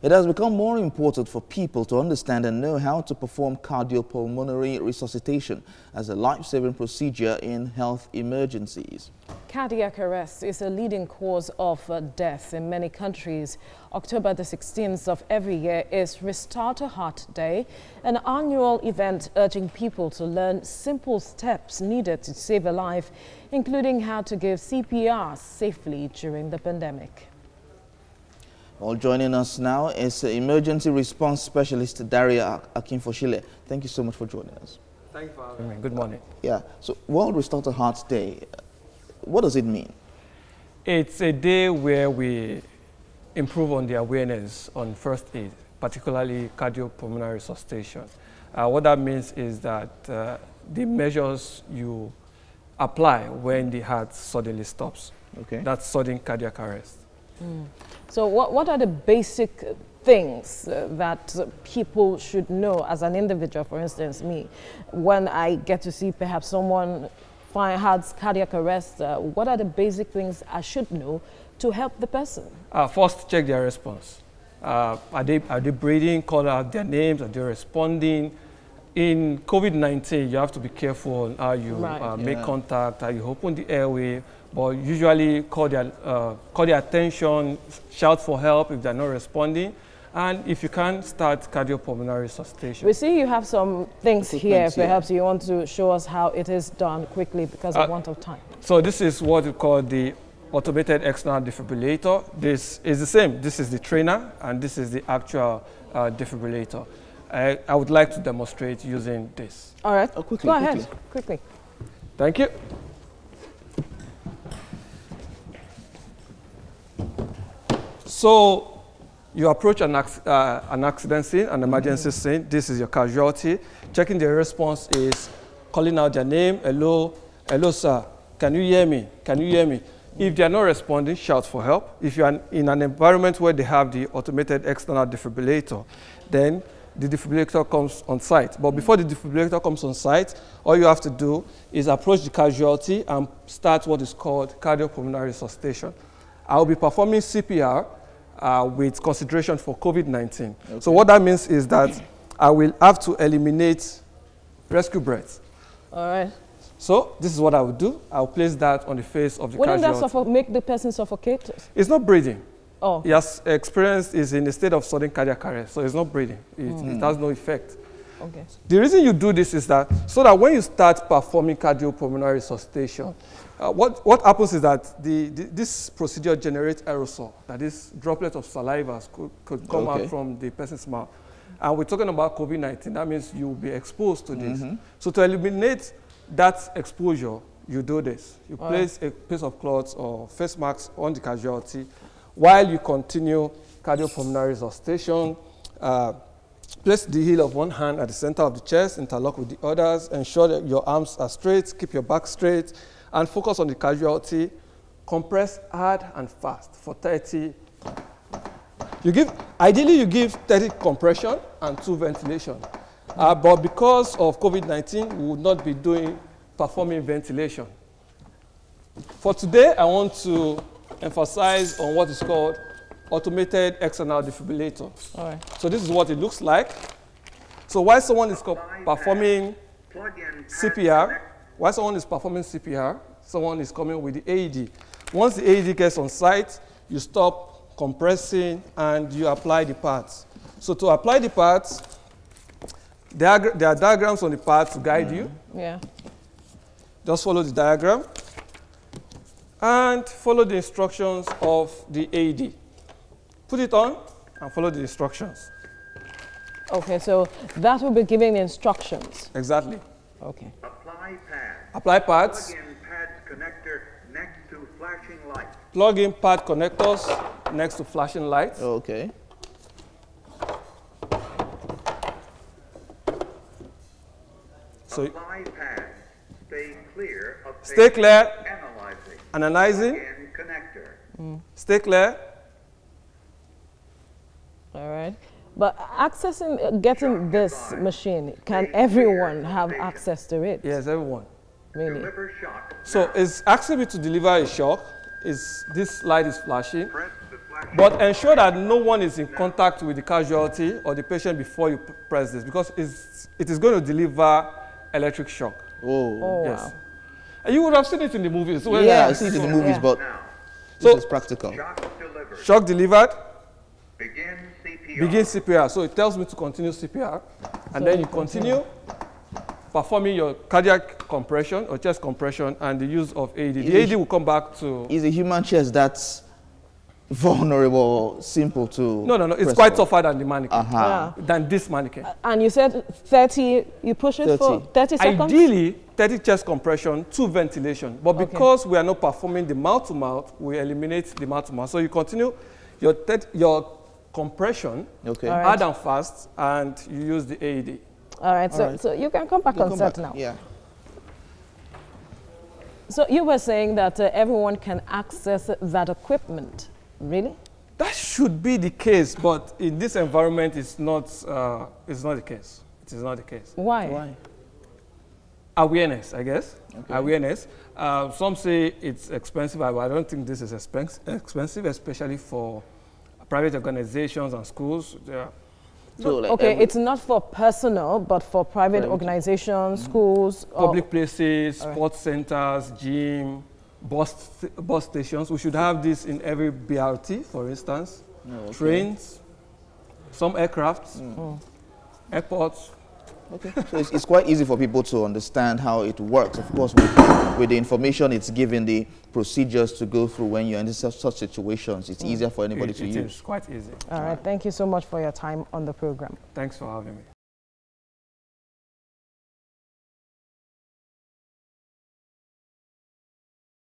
It has become more important for people to understand and know how to perform cardiopulmonary resuscitation as a life-saving procedure in health emergencies. Cardiac arrest is a leading cause of death in many countries. October the 16th of every year is Restart a Heart Day, an annual event urging people to learn simple steps needed to save a life, including how to give CPR safely during the pandemic. Well, joining us now is Emergency Response Specialist Daria Akinfoshile. Thank you so much for joining us. Thank you for having me. Good morning. Yeah, so World Restart a Heart Day, what does it mean? It's a day where we improve on the awareness on first aid, particularly cardiopulmonary resuscitation. What that means is that the measures you apply when the heart suddenly stops. Okay. That's sudden cardiac arrest. So what are the basic things that people should know as an individual, for instance, me, when I get to see perhaps someone has cardiac arrest, what are the basic things I should know to help the person? First, check their response. Are they breathing, call out their names, are they responding? In COVID-19, you have to be careful on how you make contact, how you open the airway, but usually call their attention, shout for help if they're not responding, and if you can, start cardiopulmonary resuscitation. We see you have some things here. Perhaps you want to show us how it is done quickly because of want of time. So this is what we call the automated external defibrillator. This is the same. This is the trainer, and this is the actual defibrillator. I would like to demonstrate using this. All right. Quickly, go ahead. Quickly. Thank you. So you approach an accident scene, an emergency scene. This is your casualty. Checking their response is calling out their name. Hello, hello, sir. Can you hear me? Can you hear me? If they are not responding, shout for help. If you are in an environment where they have the automated external defibrillator, then the defibrillator comes on site. But before the defibrillator comes on site, all you have to do is approach the casualty and start what is called cardiopulmonary resuscitation. I will be performing CPR with consideration for COVID-19. Okay. So what that means is that I will have to eliminate rescue breaths. All right. So this is what I would do. I'll place that on the face of the casualty. Wouldn't that make the person suffocate? It's not breathing. Oh. He has experienced is in a state of sudden cardiac arrest, so it's not breathing. It has no effect. Okay. The reason you do this is that so that when you start performing cardiopulmonary resuscitation, what happens is that this procedure generates aerosol, that is droplet of saliva could come out from the person's mouth. And we're talking about COVID-19, that means you'll be exposed to this. So to eliminate that exposure, you do this. You place a piece of cloth or face masks on the casualty while you continue cardiopulmonary resuscitation. Place the heel of one hand at the center of the chest, interlock with the others, ensure that your arms are straight, keep your back straight, and focus on the casualty. Compress hard and fast for 30. Ideally you give 30 compression and 2 ventilation. But because of COVID-19, we would not be performing ventilation. For today, I want to emphasize on what is called automated external defibrillator. All right. So this is what it looks like. So while someone is performing CPR, someone is coming with the AED. Once the AED gets on site, you stop compressing and you apply the pads. So to apply the pads, there are diagrams on the pads to guide you. Yeah. Just follow the diagram and follow the instructions of the AED. Put it on and follow the instructions. Okay, so that will be giving instructions. Exactly. Okay. Apply pads. Apply pads. Plug in pad connector next to flashing lights. Plug in pad connectors next to flashing lights. Okay. So apply pads. Stay clear of analyzing. Plug in connector. Stay clear. All right. But getting this machine, can everyone have access to it? Yes, everyone. Really? Deliver shock. So it's asking me to deliver a shock. This light is flashing. Press the But ensure that no one is in contact with the casualty or the patient before you press this, because it is going to deliver electric shock. Oh. Yes. Wow. And you would have seen it in the movies. Yeah, I see it in the movies, but this is practical. Shock delivered. Shock delivered. Begin CPR. Begin CPR. So it tells me to continue CPR. And then you continue performing your cardiac compression or chest compression and the use of AED. The AED will come back to... Is a human chest that's vulnerable, simple to... No. It's press quite on? tougher than the mannequin. Yeah. Than this mannequin. And you said 30, you push it 30. for 30 seconds? Ideally, 30 chest compression, 2 ventilation. But because we are not performing the mouth-to-mouth, we eliminate the mouth-to-mouth. So you continue your compression, hard and fast, and you use the AED. All right, so you can come back on set now. Yeah. So you were saying that everyone can access that equipment, really? That should be the case, but in this environment, it's not the case. It is not the case. Why? Awareness, I guess. Okay. Awareness. Some say it's expensive, but I don't think this is expensive, especially for private organizations and schools. So like it's not for personal, but for private organizations, schools. Public places, sports centers, gym, bus stations. We should have this in every BRT, for instance. Trains, some aircrafts, airports. Okay, so it's quite easy for people to understand how it works. Of course, with the information it's given, the procedures to go through when you're in such situations, it's easier for anybody to use. It is quite easy. All right, thank you so much for your time on the program. Thanks for having me.